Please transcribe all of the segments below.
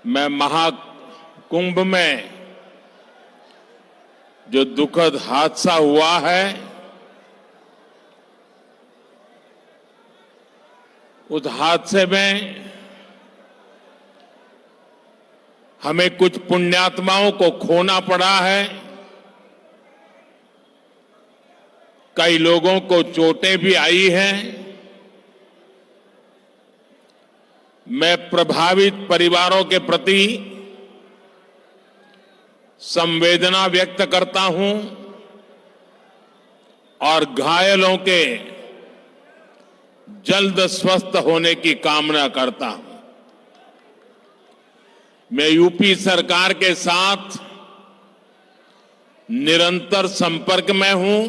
मैं महाकुंभ में जो दुखद हादसा हुआ है, उस हादसे में हमें कुछ पुण्यात्माओं को खोना पड़ा है। कई लोगों को चोटें भी आई हैं। मैं प्रभावित परिवारों के प्रति संवेदना व्यक्त करता हूं और घायलों के जल्द स्वस्थ होने की कामना करता हूं। मैं यूपी सरकार के साथ निरंतर संपर्क में हूं।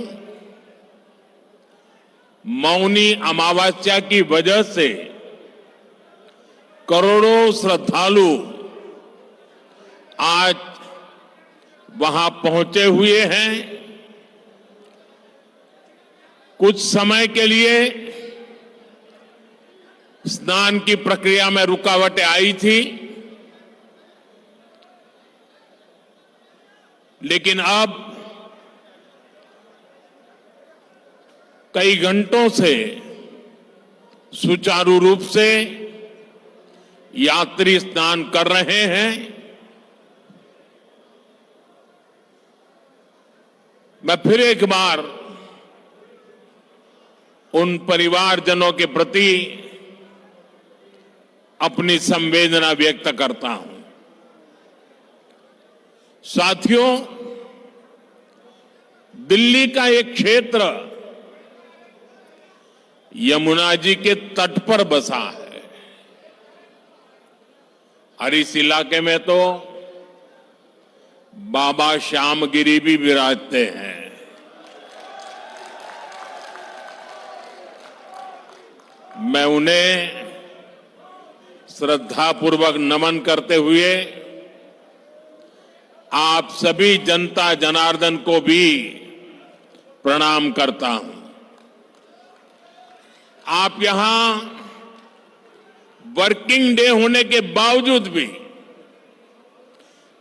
मौनी अमावस्या की वजह से करोड़ों श्रद्धालु आज वहां पहुंचे हुए हैं। कुछ समय के लिए स्नान की प्रक्रिया में रुकावटें आई थी, लेकिन अब कई घंटों से सुचारू रूप से यात्री स्नान कर रहे हैं। मैं फिर एक बार उन परिवारजनों के प्रति अपनी संवेदना व्यक्त करता हूं। साथियों, दिल्ली का एक क्षेत्र यमुना जी के तट पर बसा है और इस इलाके में तो बाबा श्यामगिरी भी विराजते हैं। मैं उन्हें श्रद्धापूर्वक नमन करते हुए आप सभी जनता जनार्दन को भी प्रणाम करता हूं। आप यहां वर्किंग डे होने के बावजूद भी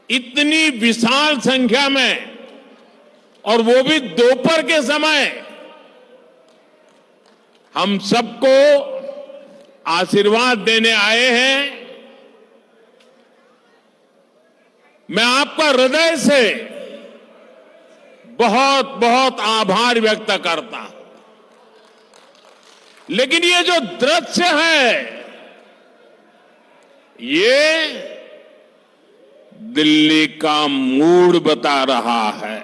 इतनी विशाल संख्या में, और वो भी दोपहर के समय, हम सबको आशीर्वाद देने आए हैं। मैं आपका हृदय से बहुत बहुत आभार व्यक्त करता हूं। लेकिन ये जो दृश्य है, ये दिल्ली का मूड बता रहा है।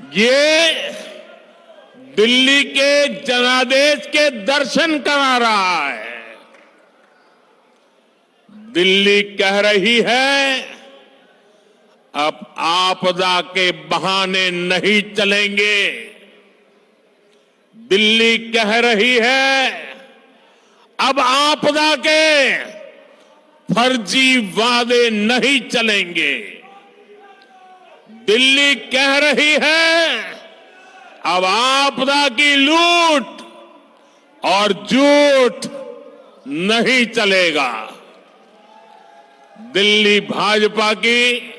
ये दिल्ली के जनादेश के दर्शन करा रहा है। दिल्ली कह रही है, अब आपदा के बहाने नहीं चलेंगे। दिल्ली कह रही है, अब आपदा के फर्जी वादे नहीं चलेंगे। दिल्ली कह रही है, अब आपदा की लूट और झूठ नहीं चलेगा। दिल्ली भाजपा की,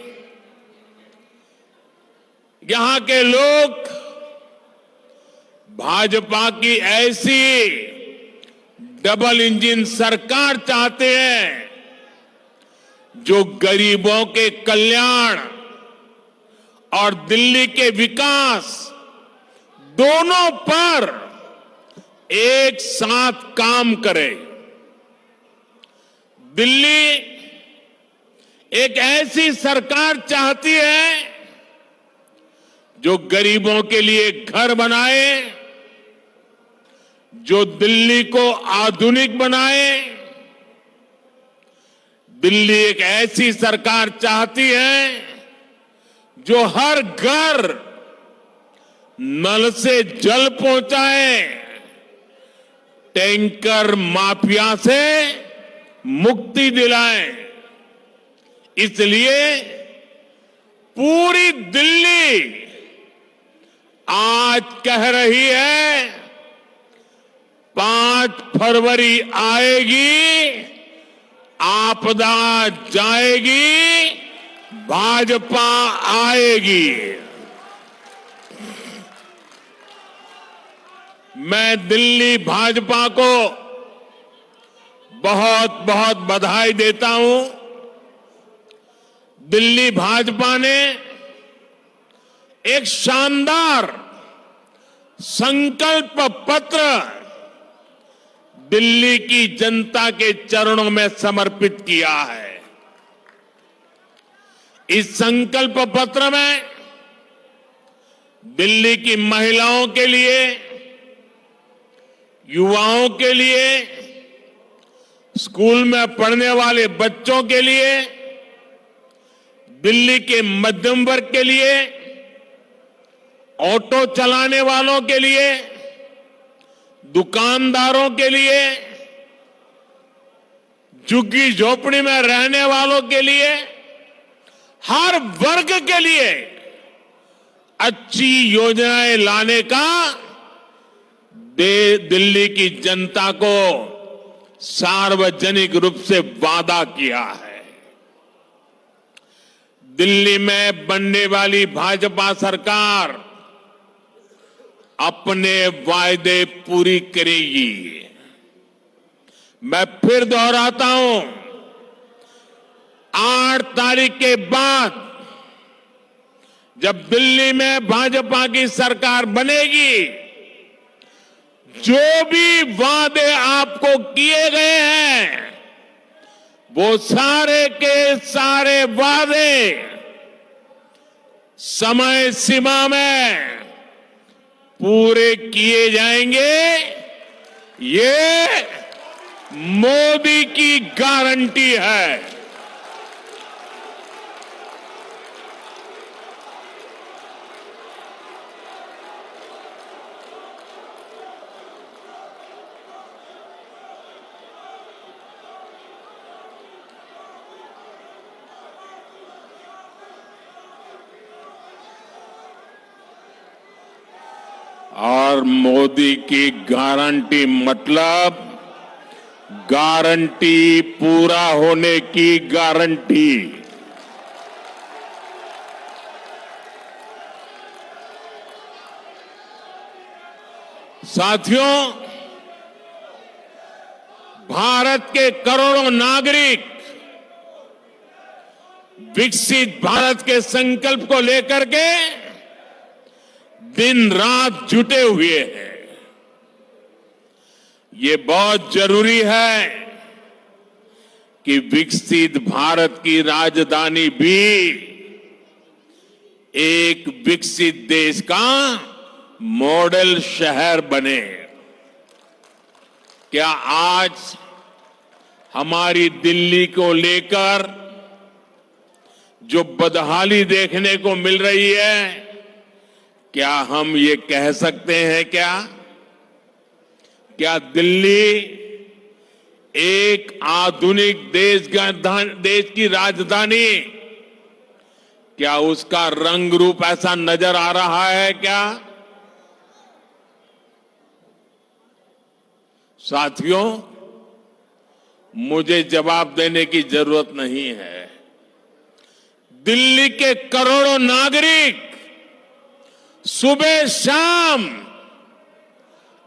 यहां के लोग भाजपा की ऐसी डबल इंजन सरकार चाहते हैं जो गरीबों के कल्याण और दिल्ली के विकास दोनों पर एक साथ काम करे। दिल्ली एक ऐसी सरकार चाहती है जो गरीबों के लिए घर बनाए, जो दिल्ली को आधुनिक बनाए। दिल्ली एक ऐसी सरकार चाहती है जो हर घर नल से जल पहुंचाए, टैंकर माफिया से मुक्ति दिलाए। इसलिए पूरी दिल्ली आज कह रही है, 5 8 फरवरी आएगी, आपदा जाएगी, भाजपा आएगी। मैं दिल्ली भाजपा को बहुत बहुत बधाई देता हूं। दिल्ली भाजपा ने एक शानदार संकल्प पत्र दिल्ली की जनता के चरणों में समर्पित किया है। इस संकल्प पत्र में दिल्ली की महिलाओं के लिए, युवाओं के लिए, स्कूल में पढ़ने वाले बच्चों के लिए, दिल्ली के मध्यम वर्ग के लिए, ऑटो चलाने वालों के लिए, दुकानदारों के लिए, झुग्गी झोपड़ी में रहने वालों के लिए, हर वर्ग के लिए अच्छी योजनाएं लाने का दिल्ली की जनता को सार्वजनिक रूप से वादा किया है। दिल्ली में बनने वाली भाजपा सरकार अपने वायदे पूरी करेगी। मैं फिर दोहराता हूं, 8 तारीख के बाद जब दिल्ली में भाजपा की सरकार बनेगी, जो भी वादे आपको किए गए हैं, वो सारे के सारे वादे समय सीमा में पूरे किए जाएंगे। ये मोदी की गारंटी है। और मोदी की गारंटी मतलब गारंटी पूरा होने की गारंटी। साथियों, भारत के करोड़ों नागरिक विकसित भारत के संकल्प को लेकर के दिन रात जुटे हुए हैं। ये बहुत जरूरी है कि विकसित भारत की राजधानी भी एक विकसित देश का मॉडल शहर बने। क्या आज हमारी दिल्ली को लेकर जो बदहाली देखने को मिल रही है, क्या हम ये कह सकते हैं क्या दिल्ली एक आधुनिक देश की राजधानी, क्या उसका रंग रूप ऐसा नजर आ रहा है क्या? साथियों, मुझे जवाब देने की जरूरत नहीं है। दिल्ली के करोड़ों नागरिक सुबह शाम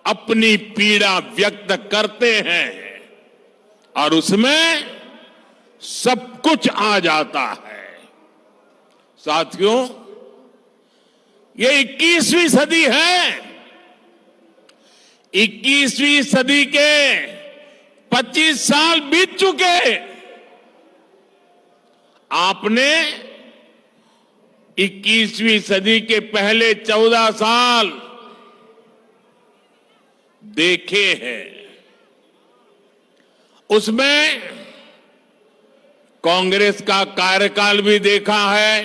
अपनी पीड़ा व्यक्त करते हैं और उसमें सब कुछ आ जाता है। साथियों, ये 21वीं सदी है। 21वीं सदी के 25 साल बीत चुके। आपने 21वीं सदी के पहले 14 साल देखे हैं। उसमें कांग्रेस का कार्यकाल भी देखा है,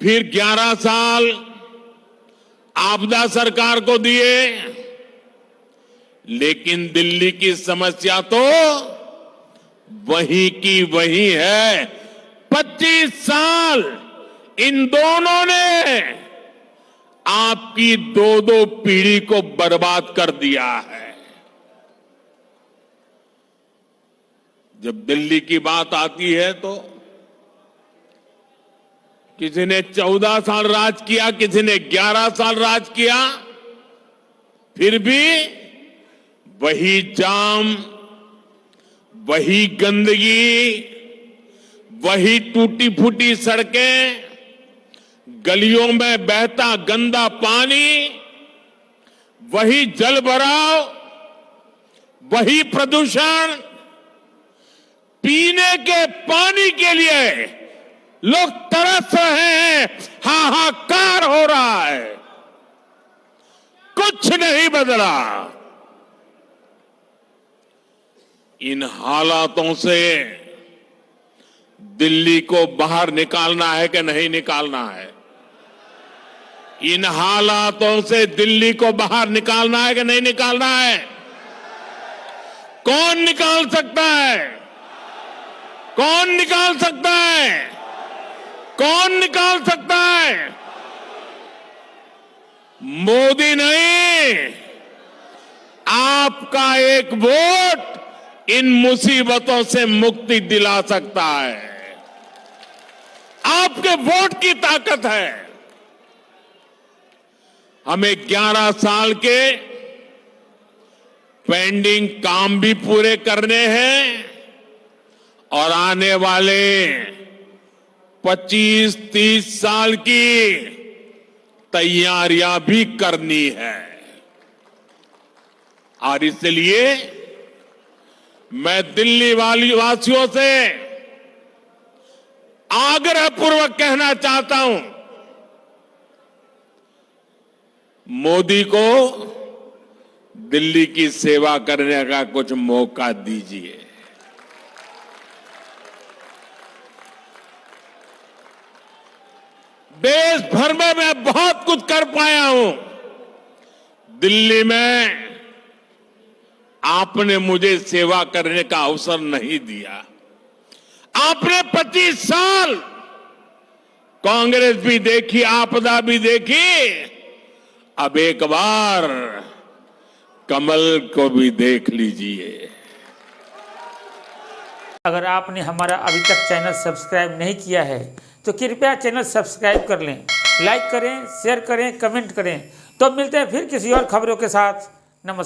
फिर 11 साल आपदा सरकार को दिए, लेकिन दिल्ली की समस्या तो वही की वही है। 25 साल इन दोनों ने आपकी दो दो पीढ़ी को बर्बाद कर दिया है। जब दिल्ली की बात आती है तो किसी ने 14 साल राज किया, किसी ने 11 साल राज किया, फिर भी वही जाम, वही गंदगी, वही टूटी फूटी सड़कें, गलियों में बहता गंदा पानी, वही जल भराव, वही प्रदूषण। पीने के पानी के लिए लोग तरस रहे हैं, हाहाकार हो रहा है, कुछ नहीं बदला। इन हालातों से दिल्ली को बाहर निकालना है कि नहीं निकालना है? इन हालातों से दिल्ली को बाहर निकालना है कि नहीं निकालना है? कौन निकाल सकता है? कौन निकाल सकता है? कौन निकाल सकता है? मोदी नहीं, आपका एक वोट इन मुसीबतों से मुक्ति दिला सकता है। आपके वोट की ताकत है। हमें 11 साल के पेंडिंग काम भी पूरे करने हैं और आने वाले 25-30 साल की तैयारियां भी करनी है। और इसलिए मैं दिल्ली वासियों से आग्रहपूर्वक कहना चाहता हूं, मोदी को दिल्ली की सेवा करने का कुछ मौका दीजिए। देश भर में मैं बहुत कुछ कर पाया हूं। दिल्ली में आपने मुझे सेवा करने का अवसर नहीं दिया। आपने 25 साल कांग्रेस भी देखी, आपदा भी देखी, अब एक बार कमल को भी देख लीजिए। अगर आपने हमारा अभी तक चैनल सब्सक्राइब नहीं किया है तो कृपया चैनल सब्सक्राइब कर लें, लाइक करें, शेयर करें, कमेंट करें। तो मिलते हैं फिर किसी और खबरों के साथ। नमस्कार।